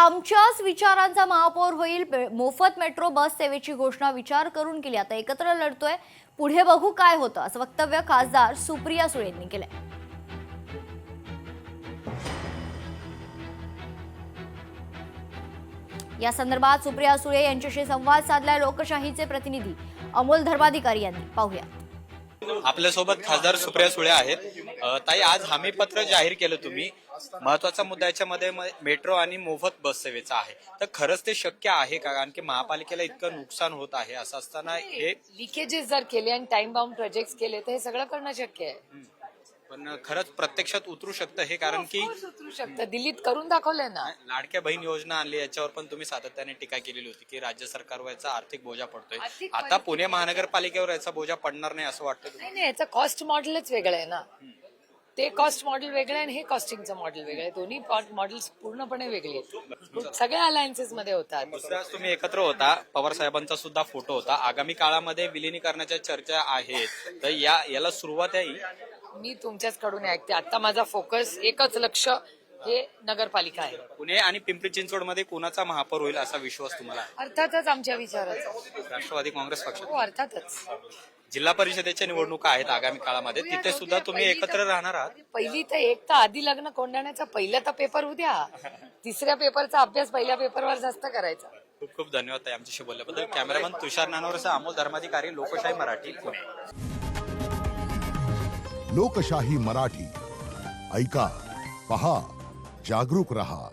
आमच्याच विचारांचा महापौर होईल, मोफत मेट्रो बस सेवेची घोषणा विचार करून केली, आता एकत्र लढतोय, पुढे बघू काय होतं, असं वक्तव्य खासदार सुप्रिया सुळे यांनी केलंय. या संदर्भात सुप्रिया सुळे यांच्याशी संवाद साधलाय लोकशाहीचे प्रतिनिधी अमोल धर्माधिकारी यांनी. पाहूया. आपल्यासोबत खासदार सुप्रिया सुळे आहेत. ताई, आज हमी पत्र जाहीर केलं तुम्ही. महत्वाचा मुद्दा याच्यामध्ये मेट्रो आणि मोफत बस सेवेचा आहे. तर खरंच ते शक्य आहे का? कारण की महापालिकेला इतकं नुकसान होत आहे, असं असताना हे लिकेजेस जर केले आणि टाइम बाउंड प्रोजेक्ट केले तर हे सगळं करणं शक्य आहे. पण खरंच प्रत्यक्षात उतरू शकतं हे? कारण की उतरू शकतं. दिल्लीत करून दाखवलंय ना. लाडक्या बहीण योजना आणली, याच्यावर पण तुम्ही सातत्याने टीका केलेली होती की राज्य सरकारवर याचा आर्थिक बोजा पडतोय. आता पुणे महानगरपालिकेवर याचा बोजा पडणार नाही असं वाटतं? नाही, याचं कॉस्ट मॉडेलच वेगळं आहे ना. ते कॉस्ट मॉडेल वेगळं आहे आणि हे कॉस्टिंगचं मॉडेल वेगळं आहे. दोन्ही मॉडेल्स पूर्णपणे वेगळी आहेत. सगळ्या अलायन्सेस मध्ये होतात. दुसऱ्याच तुम्ही एकत्र होता, पवार साहेबांचा सुद्धा फोटो होता. आगामी काळामध्ये विलिनीकरणाच्या चर्चा आहेत, तर याला सुरुवात आहे? मी तुमच्याचकडून ऐकते. आता माझा फोकस एकच लक्ष हे नगरपालिका आहे. पुणे आणि पिंपरी चिंचवड मध्ये कोणाचा महापौर होईल असा विश्वास तुम्हाला आहे? अर्थातच आमच्या विचाराचा. राष्ट्रवादी काँग्रेस पक्ष. हो, अर्थातच. जिल्हा परिषदेच्या निवडणुका आहेत आगामी काळामध्ये, तिथे सुद्धा तुम्ही एकत्र राहणार आहात? पहिली तर एक तर आधी लग्न कोंडाण्याचा पहिला तर पेपर उद्या, तिसऱ्या पेपरचा अभ्यास पहिल्या पेपरवर जास्त करायचा. खूप खूप धन्यवाद ताई आमच्याशी बोलल्याबद्दल. कॅमेरामन तुषार नानवरसह अमोल धर्माधिकारी, लोकशाही मराठी, पुणे. लोकशाही मराठी ऐका, पहा, जागरूक रहा.